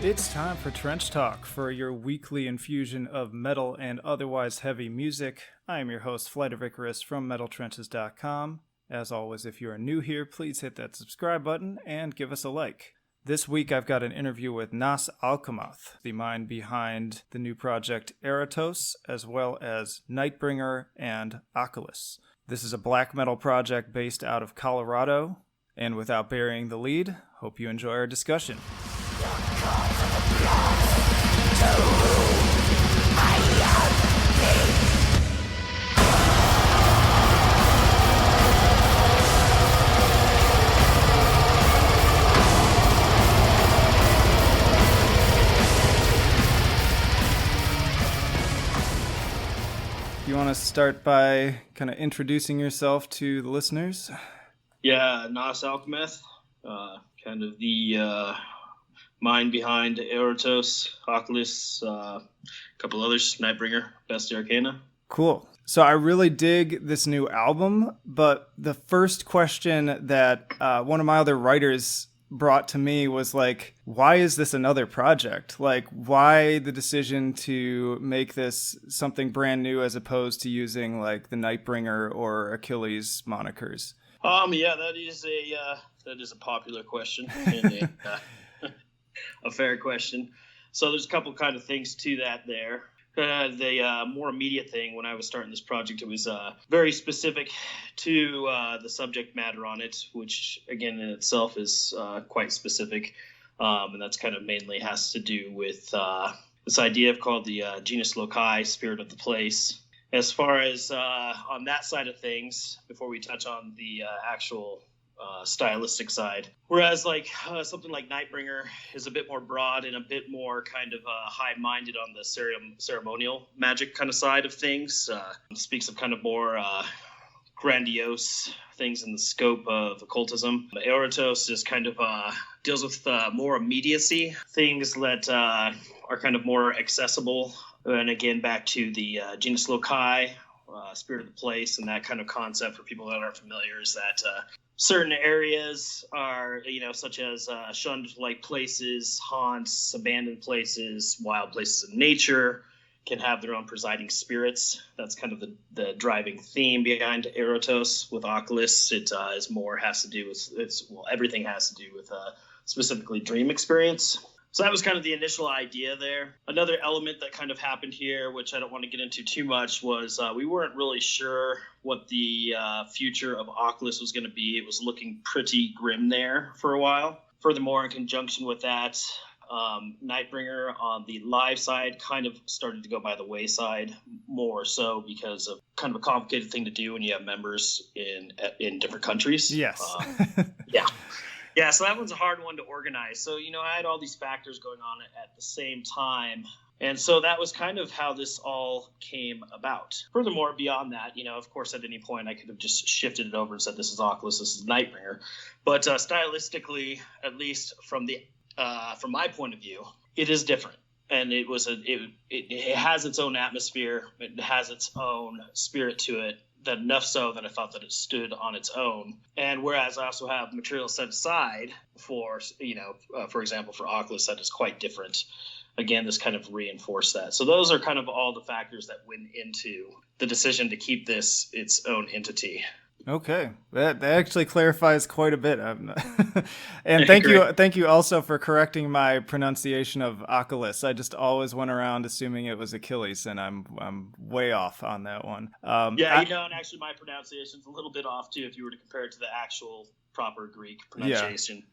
It's time for Trench Talk, for your weekly infusion of metal and otherwise heavy music. I am your host, Flight of Icarus from MetalTrenches.com. As always, if you are new here, please hit that subscribe button and give us a like. This week I've got an interview with Naas Alcameth, the mind behind the new project Aoratos, as well as Nightbringer and Akhlys. This is a black metal project based out of Colorado, and without burying the lead, hope you enjoy our discussion. You want to start by kind of introducing yourself to the listeners? Yeah, Naas Alcameth, kind of the mind behind Aoratos, Akhlys, a couple others, Nightbringer, Best Arcana. Cool. So I really dig this new album, but the first question that one of my other writers brought to me was like, why is this another project? Like, why the decision to make this something brand new as opposed to using like the Nightbringer or Akhlys monikers? Yeah, that is a popular question and a fair question. So there's a couple kind of things to that there. The more immediate thing when I was starting this project, it was very specific to the subject matter on it, which again in itself is quite specific, and that's kind of mainly has to do with this idea called the genus loci, spirit of the place. As far as on that side of things, before we touch on the actual stylistic side, whereas like something like Nightbringer is a bit more broad and a bit more kind of high-minded on the ceremonial magic kind of side of things, speaks of kind of more grandiose things in the scope of occultism. Aoratos is kind of deals with more immediacy, things that are kind of more accessible. And again, back to the genus loci, spirit of the place, and that kind of concept for people that aren't familiar is that certain areas are, such as shunned-like places, haunts, abandoned places, wild places in nature, can have their own presiding spirits. That's kind of the driving theme behind Aoratos. With Akhlys, it everything has to do with specifically dream experience. So that was kind of the initial idea there. Another element that kind of happened here, which I don't want to get into too much, was we weren't really sure what the future of Akhlys was going to be. It was looking pretty grim there for a while. Furthermore, in conjunction with that, Nightbringer on the live side kind of started to go by the wayside, more so because of kind of a complicated thing to do when you have members in different countries. Yes. Yeah. Yeah, so that one's a hard one to organize. So, I had all these factors going on at the same time. And so that was kind of how this all came about. Furthermore, beyond that, of course, at any point I could have just shifted it over and said, this is Akhlys, this is Nightbringer. But stylistically, at least from my point of view, it is different. And it has its own atmosphere. It has its own spirit to it. That enough so that I thought that it stood on its own. And whereas I also have material set aside for, for example, for Akhlys that is quite different. Again, this kind of reinforced that. So those are kind of all the factors that went into the decision to keep this its own entity. Okay, that actually clarifies quite a bit. And thank you also for correcting my pronunciation of Akhlys. I just always went around assuming it was Akhlys, and I'm way off on that one. And actually my pronunciation's a little bit off too if you were to compare it to the actual proper Greek pronunciation.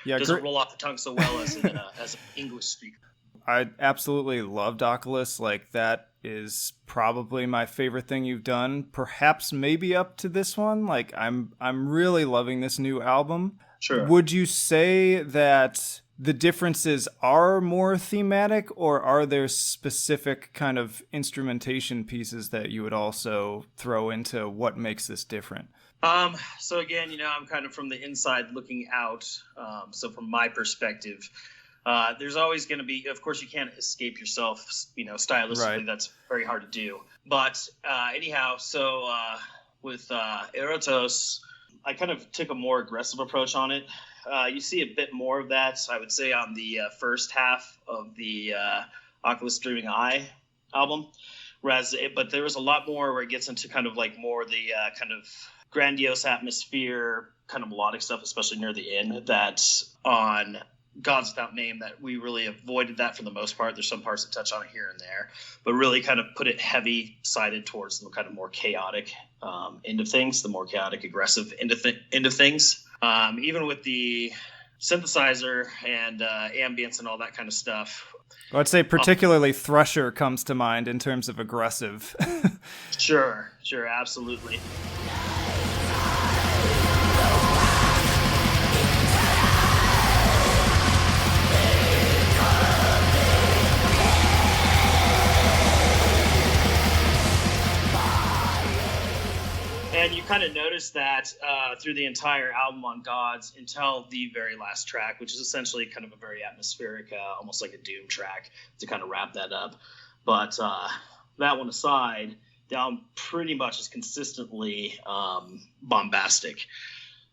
Yeah, it doesn't roll off the tongue so well as an English speaker. I absolutely loved Akhlys. Like, that is probably my favorite thing you've done. Perhaps maybe up to this one. Like, I'm really loving this new album. Sure. Would you say that the differences are more thematic, or are there specific kind of instrumentation pieces that you would also throw into what makes this different? So again, I'm kind of from the inside looking out. So from my perspective, there's always going to be, of course, you can't escape yourself, stylistically. Right. That's very hard to do. But anyhow, with Aoratos, I kind of took a more aggressive approach on it. You see a bit more of that, I would say, on the first half of the Akhlys Dreaming Eye album. But there was a lot more where it gets into kind of like more the kind of grandiose atmosphere, kind of melodic stuff, especially near the end. That's on Gods Without Name that we really avoided that for the most part. There's some parts that touch on it here and there, but really kind of put it heavy sided towards the kind of more chaotic end of things, the more chaotic, aggressive end of things. Even with the synthesizer and ambience and all that kind of stuff. Well, I'd say particularly Thresher comes to mind in terms of aggressive. Sure, absolutely. And you kind of notice that through the entire album on Gods until the very last track, which is essentially kind of a very atmospheric, almost like a Doom track to kind of wrap that up. But that one aside, the album pretty much is consistently bombastic.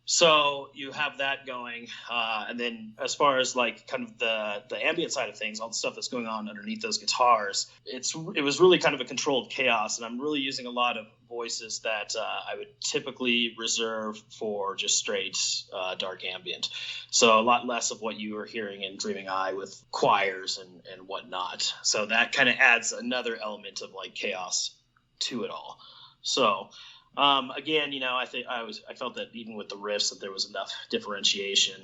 So you have that going, and then as far as like kind of the ambient side of things, all the stuff that's going on underneath those guitars, it was really kind of a controlled chaos, and I'm really using a lot of voices that I would typically reserve for just straight dark ambient. So a lot less of what you were hearing in Dreaming Eye with choirs and whatnot. So that kind of adds another element of like chaos to it all. So again, I think I felt that even with the riffs that there was enough differentiation.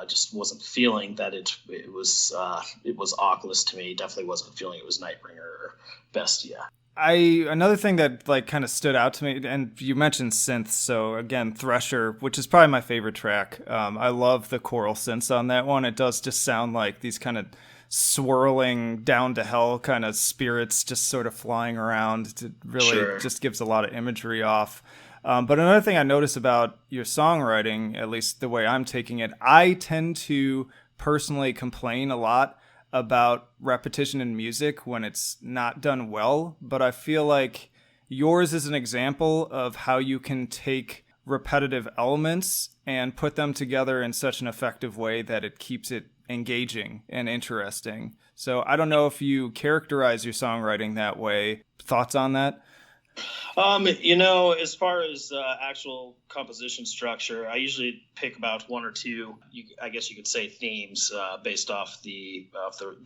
Just wasn't feeling that it was Akhlys to me. Definitely wasn't feeling it was Nightbringer or Bestia. Another thing that like kind of stood out to me, and you mentioned synths, so again, Thresher, which is probably my favorite track. I love the choral synths on that one. It does just sound like these kind of swirling down to hell kind of spirits just sort of flying around. It really just gives a lot of imagery off. But another thing I notice about your songwriting, at least the way I'm taking it, I tend to personally complain a lot about repetition in music when it's not done well, but I feel like yours is an example of how you can take repetitive elements and put them together in such an effective way that it keeps it engaging and interesting. So I don't know if you characterize your songwriting that way. Thoughts on that? As far as actual composition structure, I usually pick about one or two, I guess you could say, themes based off the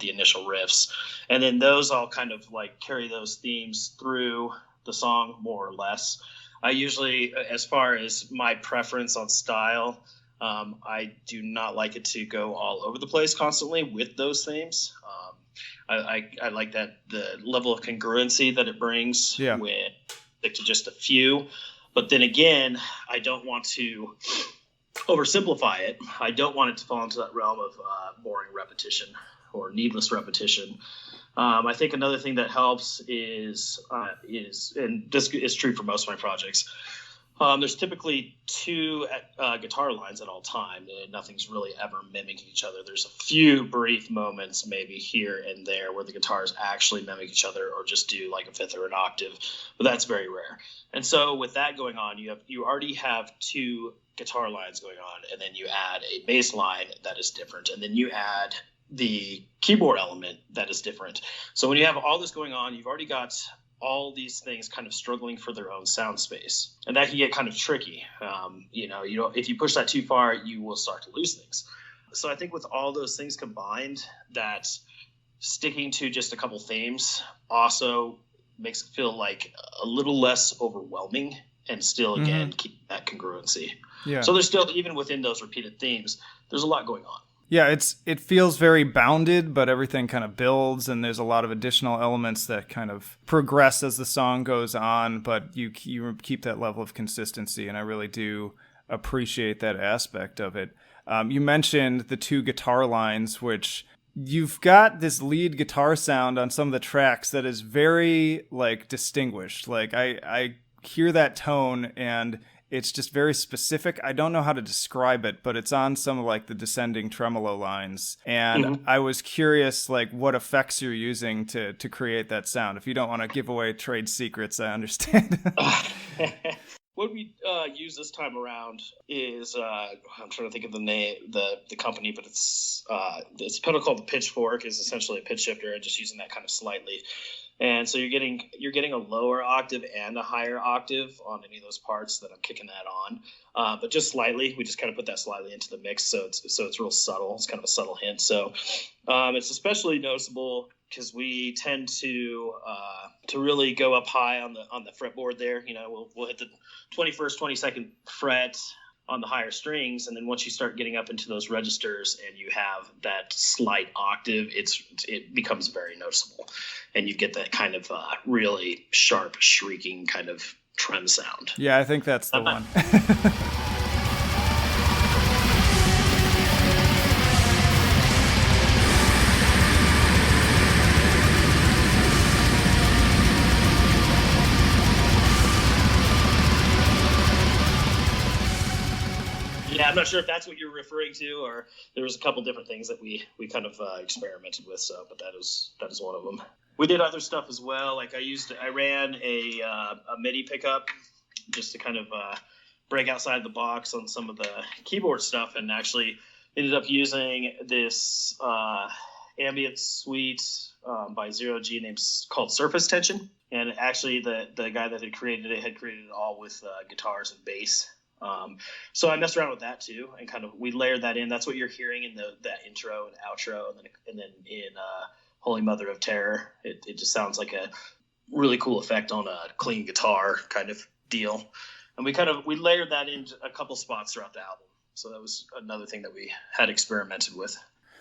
initial riffs. And then those all kind of like carry those themes through the song more or less. I usually, as far as my preference on style, I do not like it to go all over the place constantly with those themes. I like that the level of congruency that it brings when stick to just a few. But then again, I don't want to oversimplify it. I don't want it to fall into that realm of boring repetition or needless repetition. I think another thing that helps is, and this is true for most of my projects, there's typically two guitar lines at all time. Nothing's really ever mimicking each other. There's a few brief moments maybe here and there where the guitars actually mimic each other or just do like a fifth or an octave, but that's very rare. And so with that going on, you already have two guitar lines going on, and then you add a bass line that is different, and then you add the keyboard element that is different. So when you have all this going on, you've already got all these things kind of struggling for their own sound space, and that can get kind of tricky. If you push that too far, you will start to lose things. So I think with all those things combined, that sticking to just a couple themes also makes it feel like a little less overwhelming, and still again keep that congruency. Yeah. So there's still, even within those repeated themes, there's a lot going on. Yeah, it feels very bounded, but everything kind of builds, and there's a lot of additional elements that kind of progress as the song goes on, but you keep that level of consistency, and I really do appreciate that aspect of it. You mentioned the two guitar lines, which you've got this lead guitar sound on some of the tracks that is very, like, distinguished. Like, I hear that tone, and it's just very specific. I don't know how to describe it, but it's on some of like the descending tremolo lines. And I was curious, like, what effects you're using to create that sound. If you don't want to give away trade secrets, I understand. What we used this time around is I'm trying to think of the name, the company, but it's a pedal called the Pitchfork. Is essentially a pitch shifter. I'm just using that kind of slightly, and so you're getting a lower octave and a higher octave on any of those parts that I'm kicking that on, but just slightly. We just kind of put that slightly into the mix, so it's real subtle. It's kind of a subtle hint. So it's especially noticeable because we tend to really go up high on the fretboard there. You know, we'll hit the 21st, 22nd fret on the higher strings, and then once you start getting up into those registers and you have that slight octave, it becomes very noticeable, and you get that kind of really sharp, shrieking kind of trem sound. Yeah, I think that's the one. Yeah, I'm not sure if that's what you're referring to, or there was a couple different things that we kind of experimented with. So, but that is one of them. We did other stuff as well. Like I ran a MIDI pickup just to kind of break outside the box on some of the keyboard stuff, and actually ended up using this ambient suite by Zero G called Surface Tension. And actually, the guy that had created it all with guitars and bass. So I messed around with that too, and kind of we layered that in. That's what you're hearing in that intro and outro, and then in Holy Mother of Terror, it just sounds like a really cool effect on a clean guitar kind of deal. And we layered that in a couple spots throughout the album. So that was another thing that we had experimented with.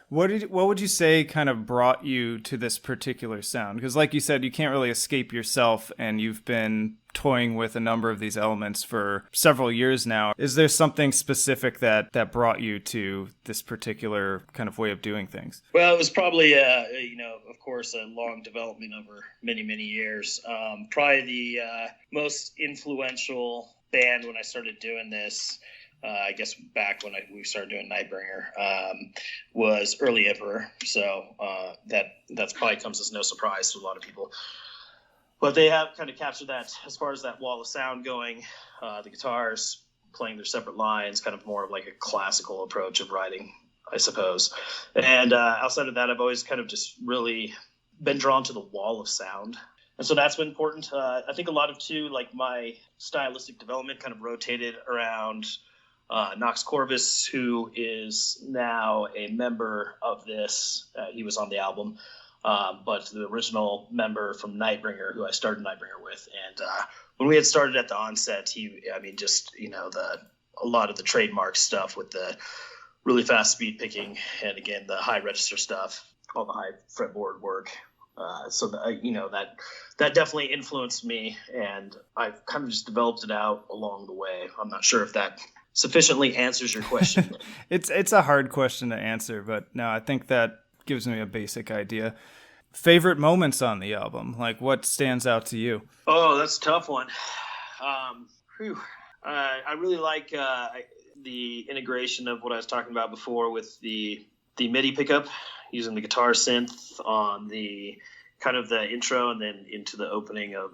What would you say kind of brought you to this particular sound? Because like you said, you can't really escape yourself, and you've been toying with a number of these elements for several years now. Is there something specific that brought you to this particular kind of way of doing things? Well, it was probably, of course, a long development over many, many years. Probably the most influential band when I started doing this, I guess back when we started doing Nightbringer, was Early Emperor. So that's probably comes as no surprise to a lot of people. But they have kind of captured that as far as that wall of sound going, the guitars playing their separate lines, kind of more of like a classical approach of writing, I suppose. And outside of that, I've always kind of just really been drawn to the wall of sound. And so that's been important. I think a lot of too, like my stylistic development kind of rotated around Nox Corvus, who is now a member of this. He was on the album. But the original member from Nightbringer, who I started Nightbringer with, and when we had started at the onset, a lot of the trademark stuff with the really fast speed picking, and again the high register stuff, all the high fretboard work. That definitely influenced me, and I've kind of just developed it out along the way. I'm not sure if that sufficiently answers your question. It's a hard question to answer, but no, I think that gives me a basic idea. Favorite moments on the album, like what stands out to you? Oh, that's a tough one. I really like the integration of what I was talking about before with the MIDI pickup, using the guitar synth on the kind of the intro and then into the opening of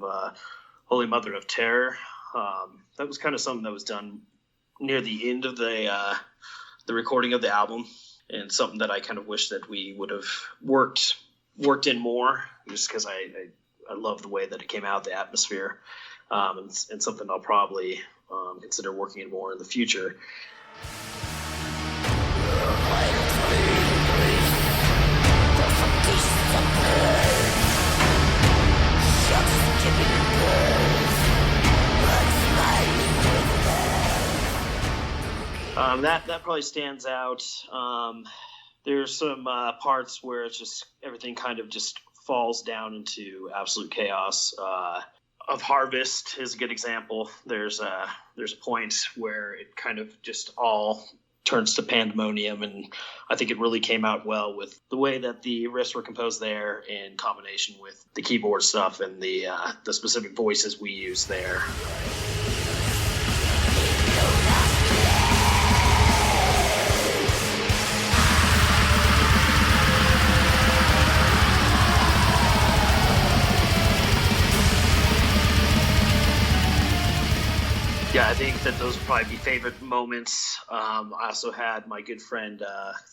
Holy Mother of Terror. That was kind of something that was done near the end of the recording of the album, and something that I kind of wish that we would have worked in more, just because I love the way that it came out, the atmosphere, and something I'll probably consider working in more in the future. That probably stands out. There's some parts where it's just everything kind of just falls down into absolute chaos. Of Harvest is a good example. There's a point where it kind of just all turns to pandemonium, and I think it really came out well with the way that the riffs were composed there, in combination with the keyboard stuff and the specific voices we use there. Yeah, think that those would probably be favorite moments. I also had my good friend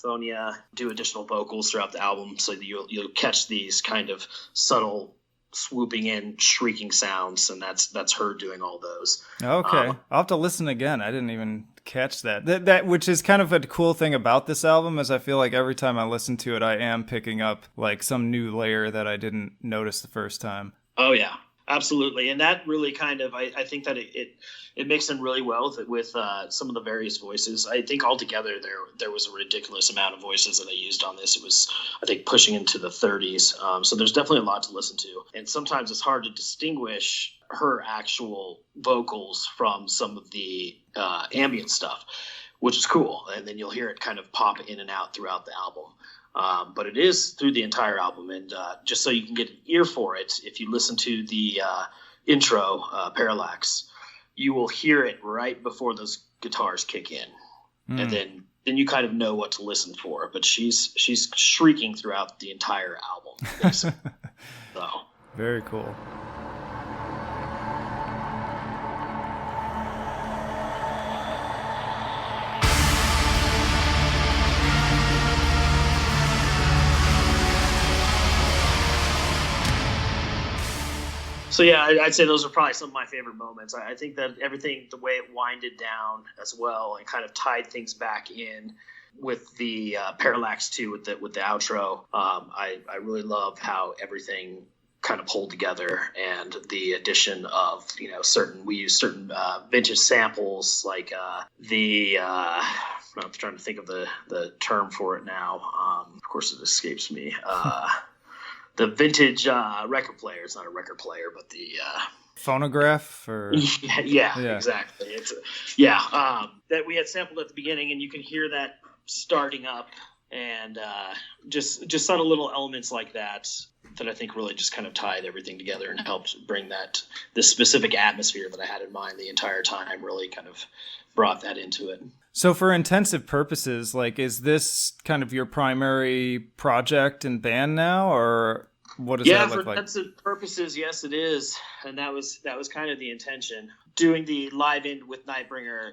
Thonia do additional vocals throughout the album, so you'll catch these kind of subtle swooping in, shrieking sounds, and that's her doing all those. Okay, I'll have to listen again. I didn't even catch that. That which is kind of a cool thing about this album is I feel like every time I listen to it, I am picking up like some new layer that I didn't notice the first time. Oh yeah, absolutely, and that really kind of I think that it mixed in really well with some of the various voices. I think altogether there was a ridiculous amount of voices that I used on this. It was, I think, pushing into the 30s. So there's definitely a lot to listen to. And sometimes it's hard to distinguish her actual vocals from some of the ambient stuff, which is cool. And then you'll hear it kind of pop in and out throughout the album. But it is through the entire album. And just so you can get an ear for it, if you listen to the intro, Parallax, you will hear it right before those guitars kick in. And then you kind of know what to listen for. But she's shrieking throughout the entire album, basically. So very cool. So yeah, I'd say those are probably some of my favorite moments. I think that everything, the way it winded down as well, and kind of tied things back in with the Parallax 2 with the outro. I really love how everything kind of pulled together, and the addition of we use certain vintage samples like I'm trying to think of the term for it now. Of course, it escapes me. The vintage record player. It's not a record player, but the phonograph. Or yeah, exactly. It's that we had sampled at the beginning, and you can hear that starting up, and just subtle little elements like that I think really just kind of tied everything together and helped bring this specific atmosphere that I had in mind the entire time. Really kind of brought that into it. So for intensive purposes, like, is this kind of your primary project and band now, or what does that look like? Yeah, for intensive purposes, yes, it is. And that was kind of the intention. Doing the live in with Nightbringer,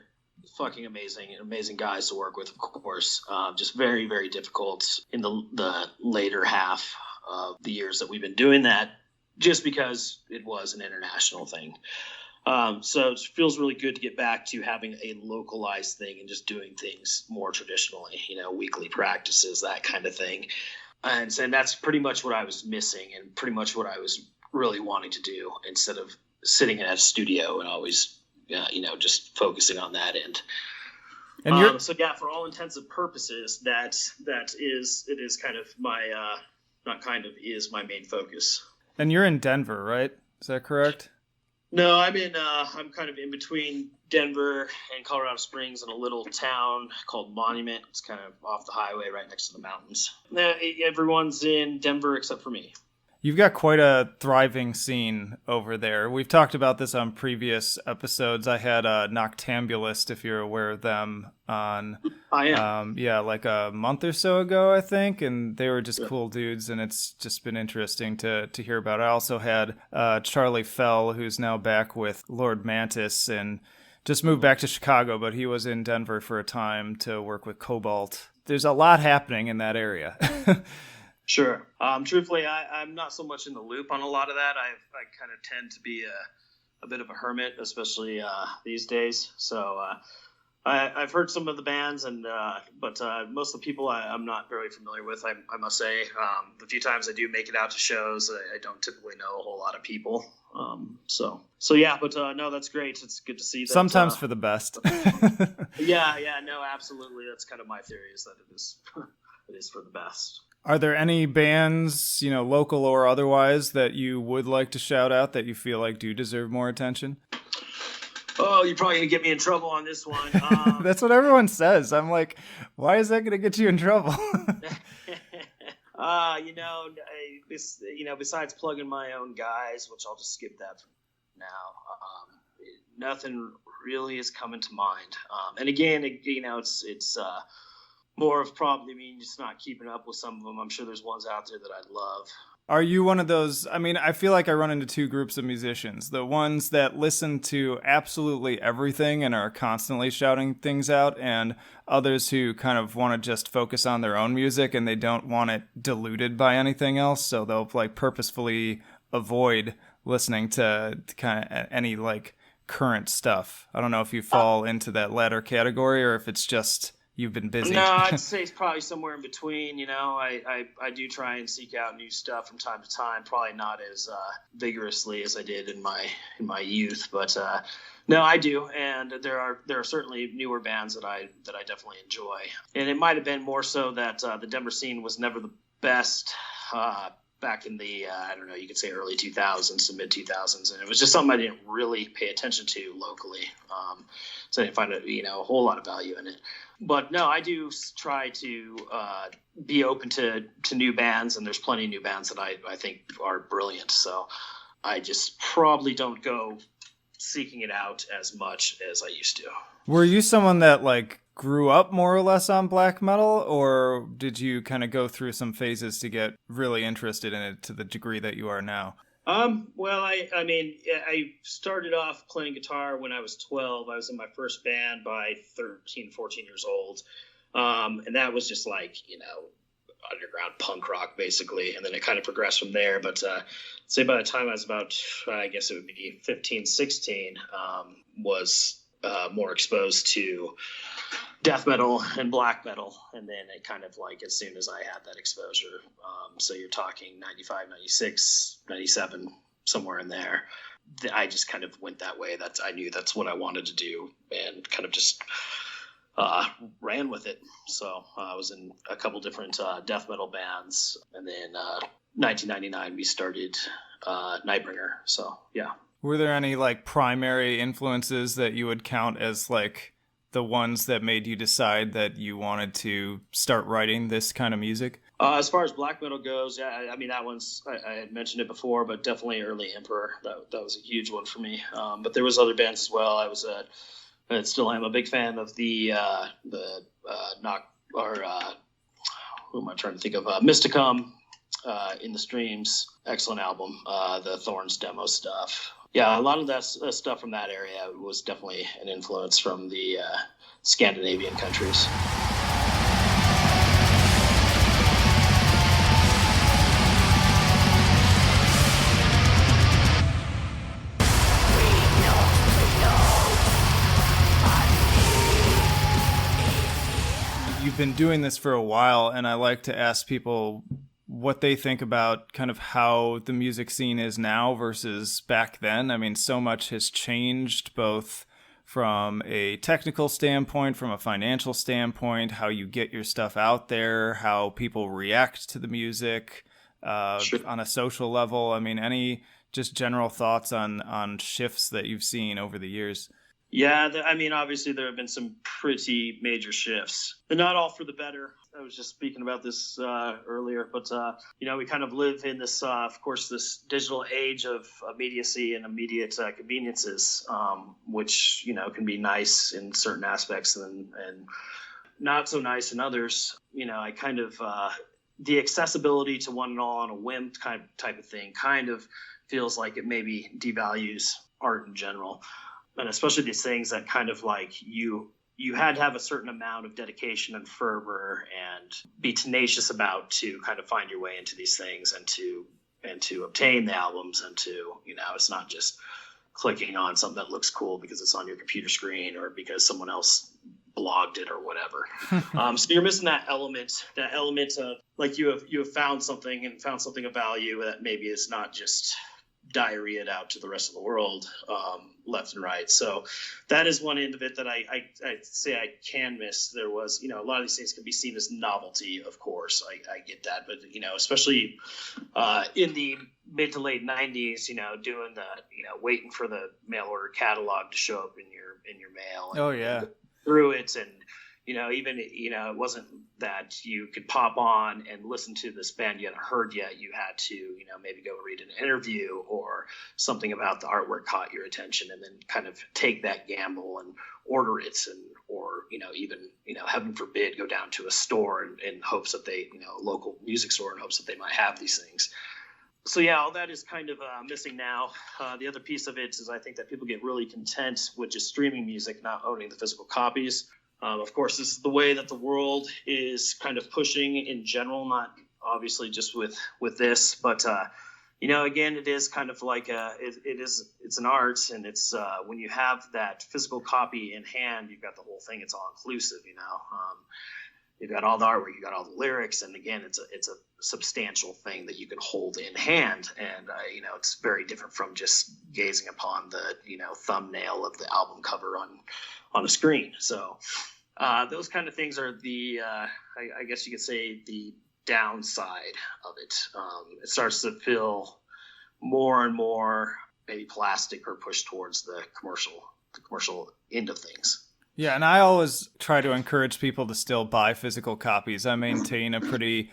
fucking amazing guys to work with, of course. Just very, very difficult in the later half of the years that we've been doing that, just because it was an international thing. So it feels really good to get back to having a localized thing and just doing things more traditionally, weekly practices, that kind of thing. And that's pretty much what I was missing, and pretty much what I was really wanting to do, instead of sitting in a studio and always, just focusing on that end. And so yeah, for all intensive purposes, it is kind of my, is my main focus. And you're in Denver, right? Is that correct? No, I'm kind of in between Denver and Colorado Springs in a little town called Monument. It's kind of off the highway right next to the mountains. Everyone's in Denver except for me. You've got quite a thriving scene over there. We've talked about this on previous episodes. I had a Noctambulist, if you're aware of them, on I am. Like a month or so ago, I think, and they were just cool dudes, and it's just been interesting to hear about. I also had Charlie Fell, who's now back with Lord Mantis, and just moved back to Chicago, but he was in Denver for a time to work with Cobalt. There's a lot happening in that area. Sure. Truthfully, I'm not so much in the loop on a lot of that. I kind of tend to be a bit of a hermit, especially these days. So I've heard some of the bands, but most of the people I'm not very familiar with, I must say. The few times I do make it out to shows, I don't typically know a whole lot of people. So yeah, but no, that's great. It's good to see that. Sometimes for the best. Yeah, no, absolutely. That's kind of my theory, is that it is for the best. Are there any bands, local or otherwise, that you would like to shout out that you feel like do deserve more attention? Oh, you're probably going to get me in trouble on this one. That's what everyone says. I'm like, why is that going to get you in trouble? Besides plugging my own guys, which I'll just skip that for now, nothing really is coming to mind. And again, it's more of probably just not keeping up with some of them. I'm sure there's ones out there that I'd love. Are you one of those? I mean, I feel like I run into two groups of musicians. The ones that listen to absolutely everything and are constantly shouting things out, and others who kind of want to just focus on their own music and they don't want it diluted by anything else. So they'll like purposefully avoid listening to kind of any like current stuff. I don't know if you fall into that latter category or if it's just you've been busy. No, I'd say it's probably somewhere in between. I do try and seek out new stuff from time to time. Probably not as vigorously as I did in my youth, but no, I do. And there are certainly newer bands that I definitely enjoy. And it might have been more so that the Denver scene was never the best back in the I don't know, you could say early 2000s to mid 2000s, and it was just something I didn't really pay attention to locally. So I didn't find a whole lot of value in it. But no, I do try to be open to new bands, and there's plenty of new bands that I think are brilliant. So I just probably don't go seeking it out as much as I used to. Were you someone that like grew up more or less on black metal, or did you kind of go through some phases to get really interested in it to the degree that you are now? Well, I mean, I started off playing guitar when I was 12. I was in my first band by 13, 14 years old. And that was just like, underground punk rock basically. And then it kind of progressed from there. But, say by the time I was about, I guess it would be 15, 16, was, more exposed to death metal and black metal. And then it kind of like, as soon as I had that exposure, so you're talking 95, 96, 97, somewhere in there, I just kind of went that way. I knew that's what I wanted to do and kind of just ran with it. So I was in a couple different death metal bands. And then 1999, we started Nightbringer. So, yeah. Were there any like primary influences that you would count as like the ones that made you decide that you wanted to start writing this kind of music? As far as black metal goes, yeah, I mean, that one's, I had mentioned it before, but definitely early Emperor. That was a huge one for me. But there was other bands as well. I still am a big fan of who am I trying to think of? Mysticum, In the Streams, excellent album. The Thorns demo stuff. Yeah, a lot of that stuff from that area was definitely an influence from the Scandinavian countries. You've been doing this for a while, and I like to ask people what they think about kind of how the music scene is now versus back then. I mean, so much has changed, both from a technical standpoint, from a financial standpoint, how you get your stuff out there, how people react to the music Sure. on a social level. I mean, any just general thoughts on shifts that you've seen over the years? Yeah, I mean, obviously there have been some pretty major shifts, and not all for the better. I was just speaking about this earlier, but we kind of live in this, of course, this digital age of immediacy and immediate conveniences, which can be nice in certain aspects and not so nice in others. I kind of the accessibility to one and all on a whim type of thing kind of feels like it maybe devalues art in general. And especially these things that kind of like you had to have a certain amount of dedication and fervor and be tenacious about to kind of find your way into these things and to obtain the albums and to, it's not just clicking on something that looks cool because it's on your computer screen or because someone else blogged it or whatever. So you're missing that element of like you have found something of value that maybe is not just diarrheaed out to the rest of the world, left and right. So that is one end of it that I say I can miss. There was, a lot of these things can be seen as novelty, of course. I get that, but especially in the mid to late 90s, doing the, waiting for the mail order catalog to show up in your mail. And, Oh yeah. and through it, and even it wasn't that you could pop on and listen to this band you hadn't heard yet. You had to, maybe go read an interview or something about the artwork caught your attention, and then kind of take that gamble and order it, or even heaven forbid, go down to a store in hopes that they, local music store in hopes that they might have these things. So yeah, all that is kind of missing now. The other piece of it is I think that people get really content with just streaming music, not owning the physical copies. Of course, this is the way that the world is kind of pushing in general, not obviously just with this, but again, it is kind of like it's an art, and it's when you have that physical copy in hand, you've got the whole thing. It's all inclusive, You've got all the artwork, you got all the lyrics, and again, it's a substantial thing that you can hold in hand, and it's very different from just gazing upon the thumbnail of the album cover on a screen. So those kind of things are the I guess you could say the downside of it. It starts to feel more and more maybe plastic or pushed towards the commercial end of things. Yeah, and I always try to encourage people to still buy physical copies. I maintain a pretty,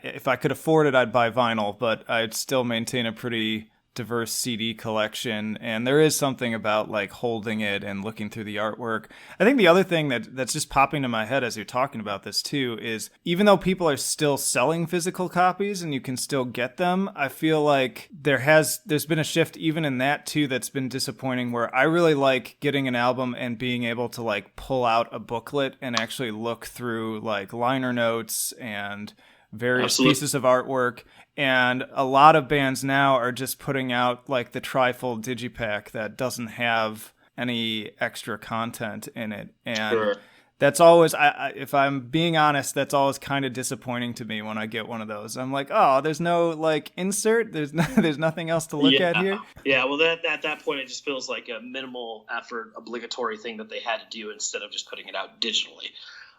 if I could afford it, I'd buy vinyl, but I'd still maintain a pretty diverse CD collection. And there is something about like holding it and looking through the artwork. I think the other thing that's just popping to my head as you're talking about this too is even though people are still selling physical copies and you can still get them, I feel like there's been a shift even in that too that's been disappointing, where I really like getting an album and being able to like pull out a booklet and actually look through like liner notes and various Absolutely. pieces of artwork. And a lot of bands now are just putting out like the trifold digipack that doesn't have any extra content in it. And Sure. that's always, if I'm being honest, that's always kind of disappointing to me when I get one of those. I'm like, oh, there's no like insert. There's nothing else to look at here. Yeah. Well, at that point, it just feels like a minimal effort, obligatory thing that they had to do instead of just putting it out digitally.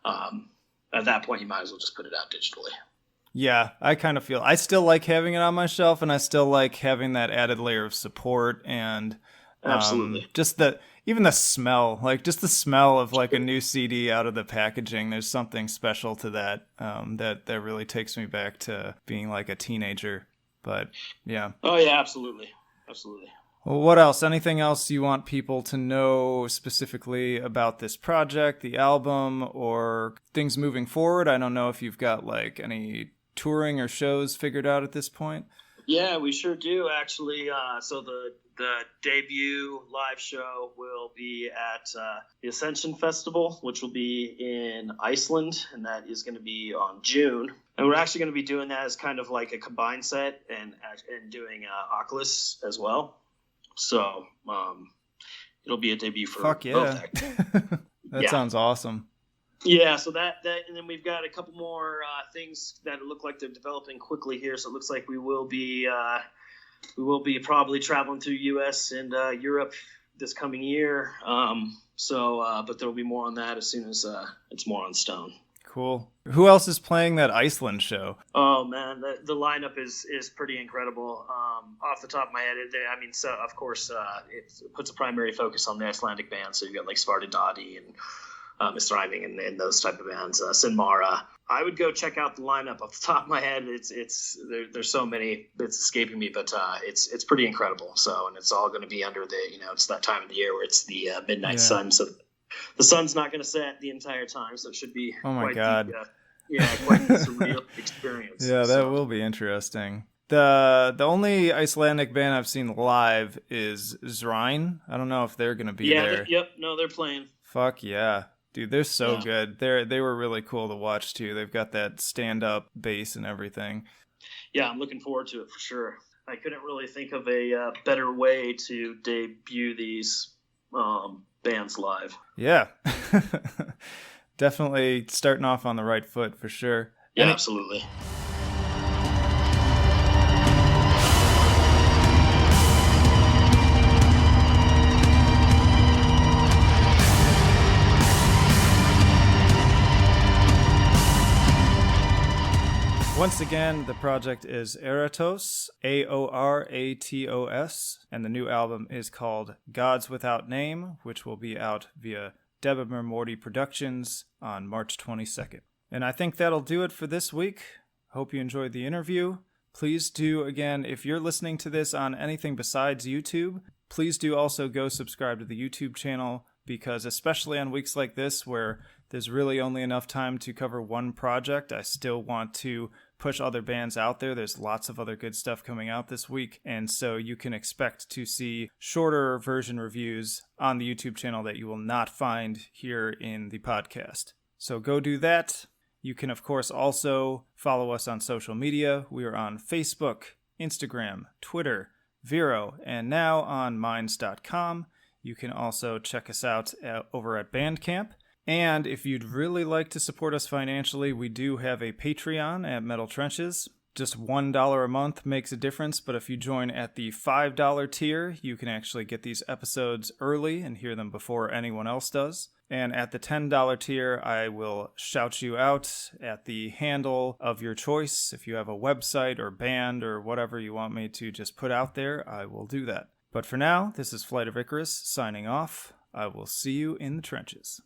At that point, you might as well just put it out digitally. Yeah, I kind of feel I still like having it on my shelf, and I still like having that added layer of support and Absolutely. just even the smell, like just the smell of like a new CD out of the packaging. There's something special to that that really takes me back to being like a teenager. But yeah. Oh yeah, absolutely. Well, what else? Anything else you want people to know specifically about this project, the album, or things moving forward? I don't know if you've got like any touring or shows figured out at this point. Yeah, we sure do actually. So the debut live show will be at the Ascension Festival, which will be in Iceland, and that is going to be on June. And we're actually going to be doing that as kind of like a combined set and doing Akhlys as well. So it'll be a debut for Fuck yeah. both acts. That sounds awesome. Yeah, so that and then we've got a couple more things that look like they're developing quickly here. So it looks like we will be probably traveling through U.S. and Europe this coming year. But there will be more on that as soon as it's more on stone. Cool. Who else is playing that Iceland show? Oh man, the lineup is pretty incredible. Off the top of my head, of course, it puts a primary focus on the Icelandic bands. So you've got like Svarti Dadi and Mr. Iving and those type of bands. Sinmara. I would go check out the lineup off the top of my head. There's so many bits escaping me, but it's pretty incredible. So, and it's all going to be under the it's that time of the year where it's the midnight sun. So the sun's not going to set the entire time. So it should be quite the surreal experience. Yeah, that will be interesting. The only Icelandic band I've seen live is Zrine. I don't know if they're going to be there. They're playing. Fuck yeah. Dude, they're so good. They were really cool to watch too. They've got that stand-up bass and everything. Yeah, I'm looking forward to it for sure. I couldn't really think of a better way to debut these bands live. Yeah. Definitely starting off on the right foot for sure. Yeah, absolutely. Once again, the project is Aoratos, Aoratos, and the new album is called Gods Without Name, which will be out via Debemer Morty Productions on March 22nd. And I think that'll do it for this week. Hope you enjoyed the interview. Please do, again, if you're listening to this on anything besides YouTube, please do also go subscribe to the YouTube channel, because especially on weeks like this where there's really only enough time to cover one project, I still want to push other bands out there. There's lots of other good stuff coming out this week, and so you can expect to see shorter version reviews on the YouTube channel that you will not find here in the podcast. So go do that. You can, of course, also follow us on social media. We are on Facebook, Instagram, Twitter, Vero, and now on Minds.com. You can also check us out over at Bandcamp. And if you'd really like to support us financially, we do have a Patreon at Metal Trenches. Just $1 a month makes a difference, but if you join at the $5 tier, you can actually get these episodes early and hear them before anyone else does. And at the $10 tier, I will shout you out at the handle of your choice. If you have a website or band or whatever you want me to just put out there, I will do that. But for now, this is Flight of Icarus signing off. I will see you in the trenches.